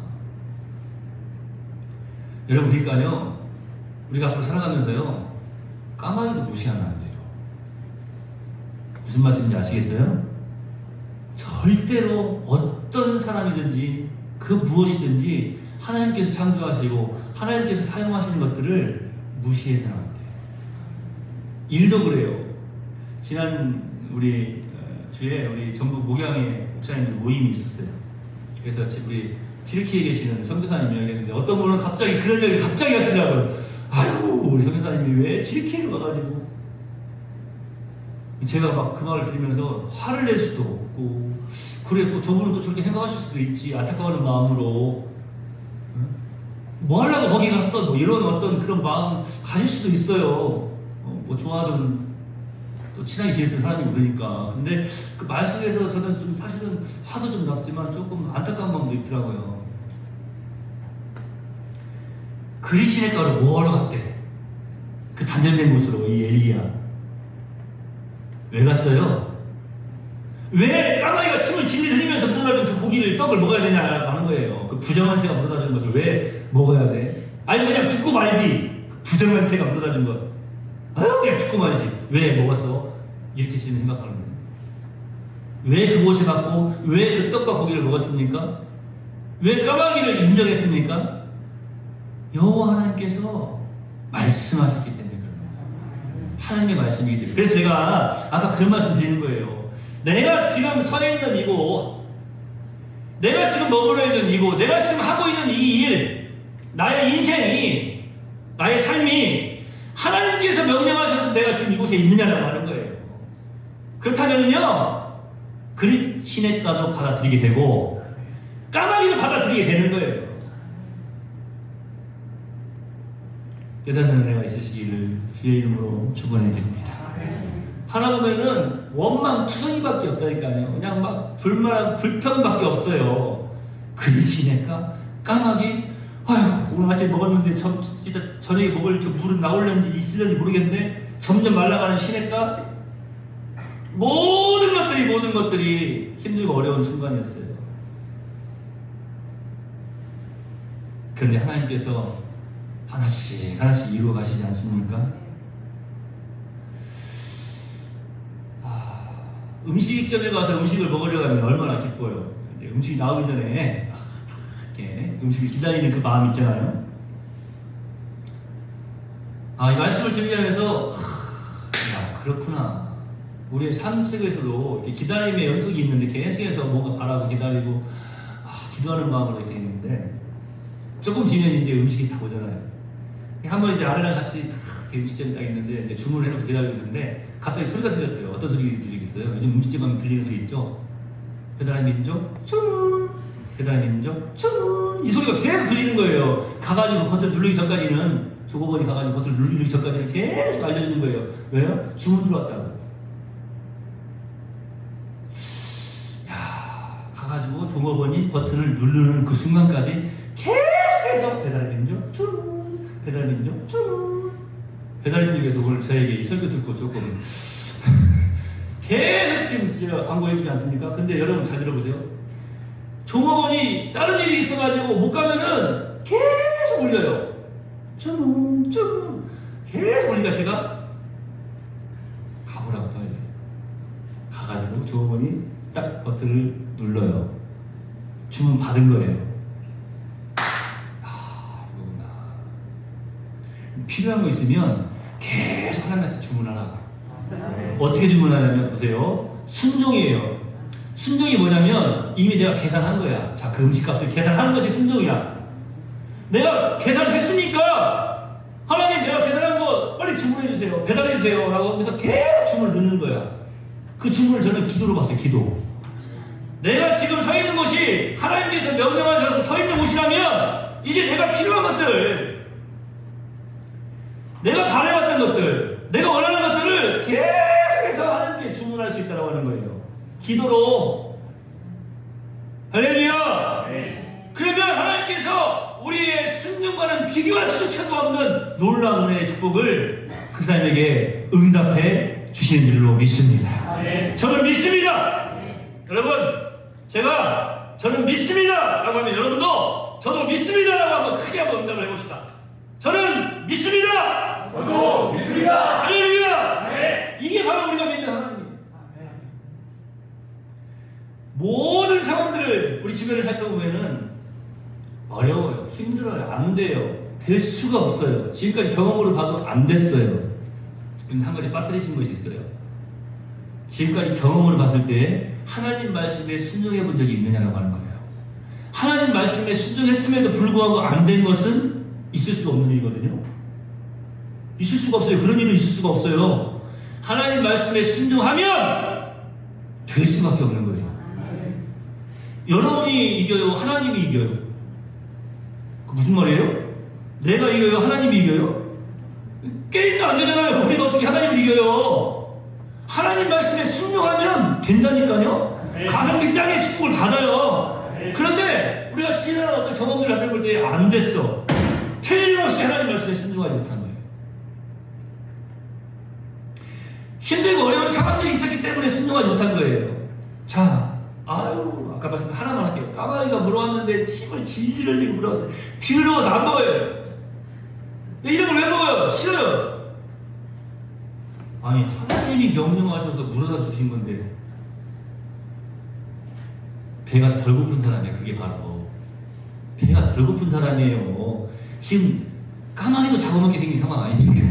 여러분 그러니까요 우리가 앞으로 살아가면서요 까마귀도 무시하면 안 돼요. 무슨 말씀인지 아시겠어요? 절대로 어떤 사람이든지 그 무엇이든지 하나님께서 창조하시고 하나님께서 사용하시는 것들을 무시해서는 안 돼요. 일도 그래요. 지난 우리 주에 우리 전북 목양에 목사님들 모임이 있었어요. 그래서 우리 튀르키예에 계시는 선교사님이 이야기했는데 어떤 분은 갑자기 그런 얘기를 갑자기 하시더라고요. 아이고 우리 선교사님이 왜 튀르키예를 와가지고 제가 막 그 말을 들으면서 화를 낼 수도 없고 그래 또 저분은 또 저렇게 생각하실 수도 있지 안타까워하는 마음으로 뭐 하려고 거기 갔어 뭐 이런 어떤 그런 마음 가질 수도 있어요. 뭐 좋아하던 또 친하게 지냈던 사람이고 그러니까. 근데 그 말 속에서 저는 좀 사실은 화도 좀 났지만 조금 안타까운 마음도 있더라고요. 그릿 시냇가로 뭐하러 갔대? 그 단절된 곳으로 이 엘리야 왜 갔어요? 왜 까마귀가 침을 질질 흘리면서 묻어다준 그 고기를 떡을 먹어야 되냐라고 하는 거예요. 그 부정한 새가 묻어다준 것을 왜 먹어야 돼? 아니 그냥 죽고 말지. 부정한 새가 묻어다준 것. 아유 그냥 죽고 말지. 왜 먹었어? 이렇게 지금 생각하는 거예요. 왜 그곳에 갔고 왜 그 떡과 고기를 먹었습니까? 왜 까마귀를 인정했습니까? 여호와 하나님께서 말씀하셨기 때문에 그런 거예요. 하나님의 말씀이기 때문에. 그래서 제가 아까 그런 말씀 드리는 거예요. 내가 지금 서 있는 이곳, 내가 지금 머물러 있는 이곳, 내가 지금 하고 있는 이 일, 나의 인생이, 나의 삶이 하나님께서 명령하셔서 내가 지금 이곳에 있느냐라고 하는 거예요. 그렇다면요, 그릿 시냇가도 받아들이게 되고 까마귀도 받아들이게 되는 거예요. 깨닫는 은혜가 있으시기를 주의 이름으로 축원해 드립니다. 하나 보면은 원망투성이밖에 없다니까요. 그냥 막 불평밖에 없어요. 그릿 시냇가 까마귀 아휴 오늘 아침에 먹었는데 진짜 저녁에 먹을 저 물은 나올는지 있을는지 모르겠네. 점점 말라가는 시냇가 모든 것들이 힘들고 어려운 순간이었어요. 그런데 하나님께서 하나씩 이루어 가시지 않습니까? 음식점에 가서 음식을 먹으려고 하면 얼마나 기뻐요. 음식이 나오기 전에 이렇게 음식을 기다리는 그 마음 있잖아요. 이 말씀을 준비하면서 그렇구나. 우리의 삶 속에서도 이렇게 기다림의 연속이 있는데 계속해서 뭔가 바라고 기다리고 기도하는 마음으로 이렇게 있는데 조금 뒤면 이제 음식이 다 오잖아요. 한번 이제 아내랑 같이 음식점이 딱 있는데 이제 주문을 해놓고 기다리고 있는데 갑자기 소리가 들렸어요. 어떤 소리 들리겠어요? 요즘 음식점 가면 들리는 소리 있죠? 배달의 민족 주문, 배달의 민족 주문 이 소리가 계속 들리는 거예요. 가가지고 버튼 누르기 전까지는, 조고번이 가가지고 버튼 누르기 전까지는 계속 알려주는 거예요. 왜요? 주문 들어왔다고. 야, 가가지고 조고번이 버튼을 누르는 그 순간까지 계속해서 배달민족 주문, 배달민족 주문. 배달민족에서 오늘 저에게 이 설교 듣고 조금 계속 지금 제가 광고해주지 않습니까? 근데 여러분 잘 들어보세요. 종업원이 다른 일이 있어가지고 못 가면은 계속 울려요. 주문, 주문. 계속 울리니까 제가 가보라고 빨리. 가가지고 종업원이 딱 버튼을 눌러요. 주문 받은 거예요. 이거구나. 필요한 거 있으면 계속 하나님한테 주문하라. 어떻게 주문하냐면 보세요. 순종이에요. 순종이 뭐냐면 이미 내가 계산한 거야. 자, 그 음식값을 계산하는 것이 순종이야. 내가 계산했으니까 하나님 내가 계산한 거 빨리 주문해 주세요. 배달해 주세요. 라고 하면서 계속 주문을 넣는 거야. 그 주문을 저는 기도로 봤어요. 기도. 내가 지금 서 있는 곳이 하나님께서 명령하셔서 서 있는 곳이라면 이제 내가 필요한 것들, 내가 바래왔던 것들, 내가 원하는 것들을 계속해서 하나님께 주문할 수 있다고 하는 거예요. 기도로. 할렐루야. 네. 그러면 하나님께서 우리의 순종과는 비교할 수조차도 없는 놀라운 은혜의 축복을 그 사람에게 응답해 주시는 줄로 믿습니다. 네. 저는 믿습니다. 네. 여러분, 저는 믿습니다 라고 하면 여러분도 저도 믿습니다 라고 한번 크게 한번 응답을 해봅시다. 저는 믿습니다. 저도 믿습니다. 할렐루야. 네. 이게 바로 우리가 믿는 하나님이에요. 모든 상황들을 우리 주변을 살펴보면은 어려워요. 힘들어요. 안 돼요. 될 수가 없어요. 지금까지 경험으로 봐도 안 됐어요. 한 가지 빠뜨리신 것이 있어요. 지금까지 경험으로 봤을 때 하나님 말씀에 순종해 본 적이 있느냐라고 하는 거예요. 하나님 말씀에 순종했음에도 불구하고 안 된 것은 있을 수가 없는 일이거든요. 있을 수가 없어요. 그런 일은 있을 수가 없어요. 하나님 말씀에 순종하면 될 수밖에 없는 거예요. 여러분이 이겨요? 하나님이 이겨요? 무슨 말이에요? 내가 이겨요? 하나님이 이겨요? 게임도 안 되잖아요. 우리가 어떻게 하나님을 이겨요? 하나님 말씀에 순종하면 된다니까요. 가성비 짱의 축복을 받아요. 그런데 우리가 지난 어떤 경험을 하다 볼 때 안 됐어. 틀림없이 하나님 말씀에 순종하지 못한 거예요. 힘들고 어려운 상황들이 있었기 때문에 순종하지 못한 거예요. 자, 아까 말씀 하나만 할게요. 까마귀가 물어왔는데 침을 질질 흘리고 물어왔어요. 더러워서 안 먹어요. 이런 걸 왜 먹어요? 싫어요. 아니, 하나님이 명령하셔서 물어다 주신 건데 배가 덜 고픈 사람이에요. 그게 바로 배가 덜 고픈 사람이에요. 지금 까마귀도 잡아먹게 생긴 상황 아닙니까?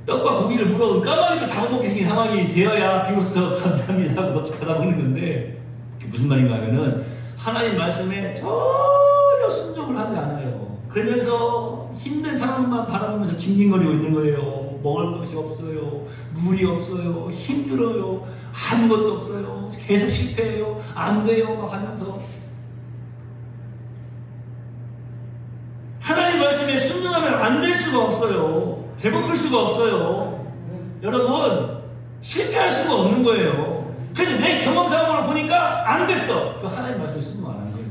떡과 고기를 물어온 까마귀도 잡아먹게 생긴 상황이 되어야 비로소 감사합니다 하고 넙죽 받아먹는 건데, 그게 무슨 말인가 하면은 하나님 말씀에 전혀 순종을 하지 않아요. 그러면서 힘든 상황만 바라보면서 징징거리고 있는 거예요. 먹을 것이 없어요. 물이 없어요. 힘들어요. 아무것도 없어요. 계속 실패해요. 안 돼요. 막 하면서 하나님 말씀에 순종하면 안 될 수가 없어요. 배고플 수가 없어요. 여러분, 실패할 수가 없는 거예요. 근데 내 경험상으로 보니까 안 됐어. 그 하나님 말씀에 순종 안 한 거예요.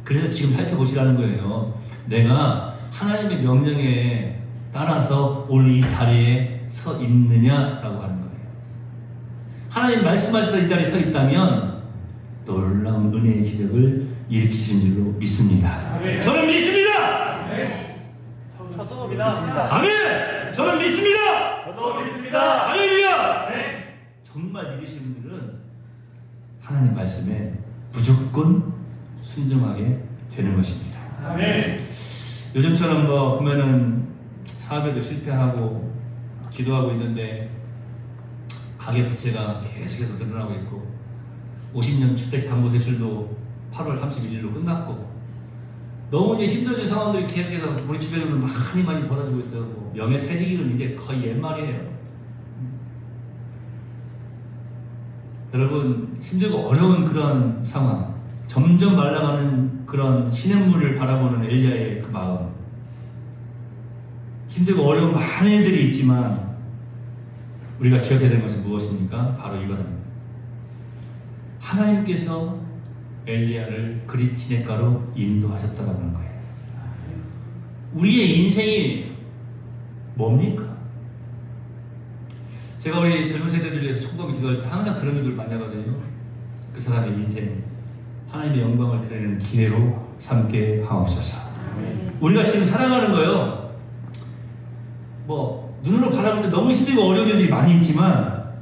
그래서 지금 살펴보시라는 거예요. 내가 하나님의 명령에 따라서 오늘 이 자리에 서 있느냐라고 하는 거예요. 하나님 말씀하셔서 이 자리에 서 있다면 놀라운 은혜의 기적을 일으키신 줄로 믿습니다. 아멘. 저는 믿습니다. 아멘. 저도 믿습니다. 아멘. 저는 믿습니다. 저도 믿습니다. 할렐루야. 아멘. 정말 믿으시는 분들은 하나님 말씀에 무조건 순종하게 되는 것입니다. 아멘. 요즘처럼 뭐 보면은 사업에도 실패하고 기도하고 있는데 가계 부채가 계속해서 늘어나고 있고 50년 주택담보대출도 8월 31일로 끝났고 너무 이제 힘들어진 상황들이 계속해서 우리 주변으로 많이 벌어지고 있어요. 뭐 명예퇴직은 이제 거의 옛말이에요. 여러분 힘들고 어려운 그런 상황, 점점 말라가는 그런 시냇물을 바라보는 엘리야의 그 마음. 힘들고 어려운 많은 일들이 있지만 우리가 기억해야 되는 것은 무엇입니까? 바로 이거는 하나님께서 엘리야를 그릿 시냇가로 인도하셨다라는 거예요. 우리의 인생이 뭡니까? 제가 우리 젊은 세대들 위해서 총범이 기도할 때 항상 그런 일들을 많이 하거든요. 그 사람의 인생, 하나님의 영광을 드리는 기회로 삼게 하옵소서. 우리가 지금 살아가는 거요, 뭐 눈으로 바라볼 때 너무 힘들고 어려운 일들이 많이 있지만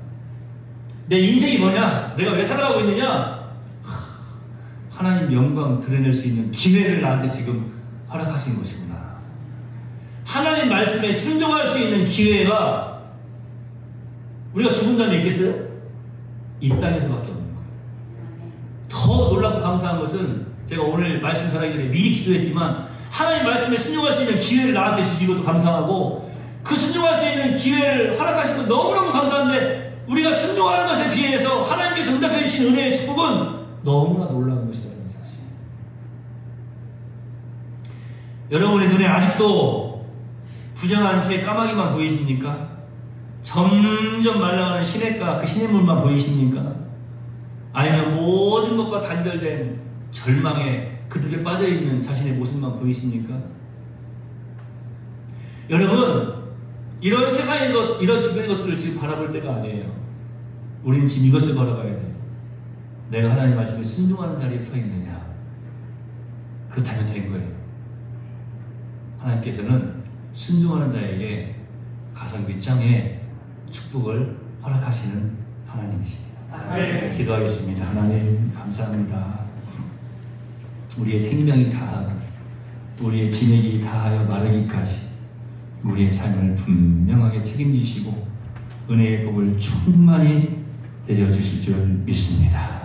내 인생이 뭐냐? 내가 왜 살아가고 있느냐? 하나님 영광 드러낼 수 있는 기회를 나한테 지금 허락하신 것이구나. 하나님 말씀에 순종할 수 있는 기회가 우리가 죽은 다음에 있겠어요? 이 땅에서밖에 없는 거예요. 더 놀랍고 감사한 것은 제가 오늘 말씀 전하기 전에 미리 기도했지만 하나님 말씀에 순종할 수 있는 기회를 나한테 주시고도 감사하고 그 순종할 수 있는 기회를 허락하신 것 너무너무 감사한데 우리가 순종하는 것에 비해서 하나님께서 응답해 주신 은혜의 축복은 너무나 놀라운 것이라는 사실. 여러분의 눈에 아직도 부정한 새 까마귀만 보이십니까? 점점 말라가는 시냇가 그 시냇물만 보이십니까? 아니면 모든 것과 단절된 절망에 그들에 빠져있는 자신의 모습만 보이십니까? 여러분, 이런 세상의 것, 이런 주변의 것들을 지금 바라볼 때가 아니에요. 우리는 지금 이것을 바라봐야 돼요. 내가 하나님 말씀에 순종하는 자리에 서 있느냐? 그렇다면 된 거예요. 하나님께서는 순종하는 자에게 가서 밑장에 축복을 허락하시는 하나님이십니다. 네. 기도하겠습니다. 하나님 감사합니다. 우리의 생명이 다하고 우리의 진액이 다하여 마르기까지 우리의 삶을 분명하게 책임지시고 은혜의 복을 충만히 내려주실 줄 믿습니다.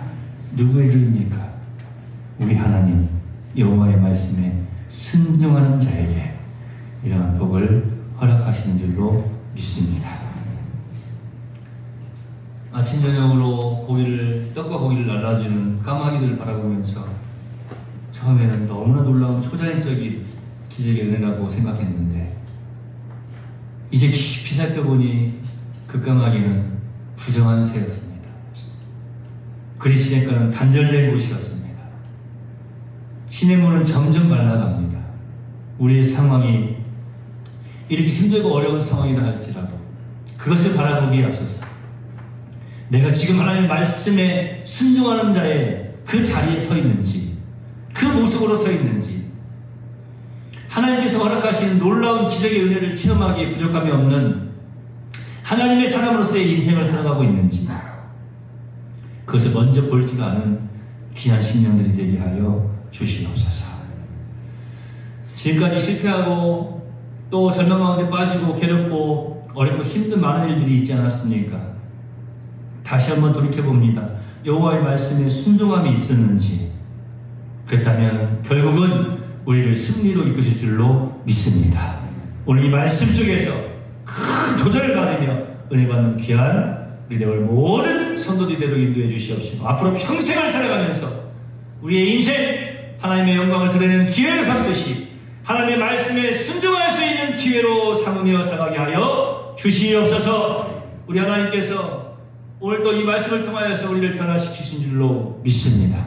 누구의 주입니까? 우리 하나님 여호와의 말씀에 순종하는 자에게 이러한 복을 허락하시는 줄로 믿습니다. 아침 저녁으로 떡과 고기를 날라주는 까마귀들을 바라보면서 처음에는 너무나 놀라운 초자연적인 기적의 은혜라고 생각했는데 이제 깊이 살펴보니 그 까마귀는 부정한 새였습니다. 그리 시냇가는 단절된 곳이었습니다. 시냇물은 점점 말라갑니다. 우리의 상황이 이렇게 힘들고 어려운 상황이라 할지라도 그것을 바라보기에 앞서서 내가 지금 하나님의 말씀에 순종하는 자의 그 자리에 서 있는지 그 모습으로 서 있는지 하나님께서 허락하신 놀라운 기적의 은혜를 체험하기에 부족함이 없는 하나님의 사람으로서의 인생을 살아가고 있는지 그것을 먼저 볼지가 않은 귀한 심령들이 되게 하여 주시옵소서. 지금까지 실패하고 또 절망 가운데 빠지고 괴롭고 어렵고 힘든 많은 일들이 있지 않았습니까? 다시 한번 돌이켜봅니다. 여호와의 말씀에 순종함이 있었는지 그렇다면 결국은 우리를 승리로 이끄실 줄로 믿습니다. 오늘 이 말씀 속에서 큰 도전을 받으며 은혜 받는 귀한 우리 내월 모든 성도들이 되도록 인도해 주시옵시고 앞으로 평생을 살아가면서 우리의 인생 하나님의 영광을 드러내는 기회로 삼듯이 하나님의 말씀에 순종할 수 있는 기회로 삼으며 살아가게 하여 주시옵소서. 우리 하나님께서 오늘 또 이 말씀을 통하여서 우리를 변화시키신 줄로 믿습니다.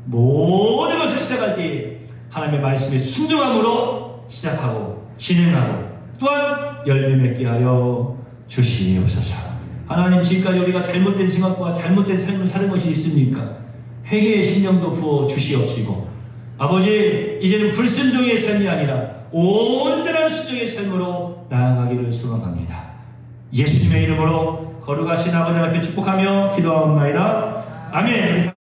모든 것을 시작할 때 하나님의 말씀에 순종함으로 시작하고 진행하고 또한 열매 맺게 하여 주시옵소서. 하나님, 지금까지 우리가 잘못된 생각과 잘못된 삶을 사는 것이 있습니까? 회개의 심령도 부어 주시옵시고 아버지, 이제는 불순종의 삶이 아니라 온전한 순종의 삶으로 나아가기를 소망합니다. 예수님의 이름으로 거룩하신 아버지 앞에 축복하며 기도하옵나이다. 아멘.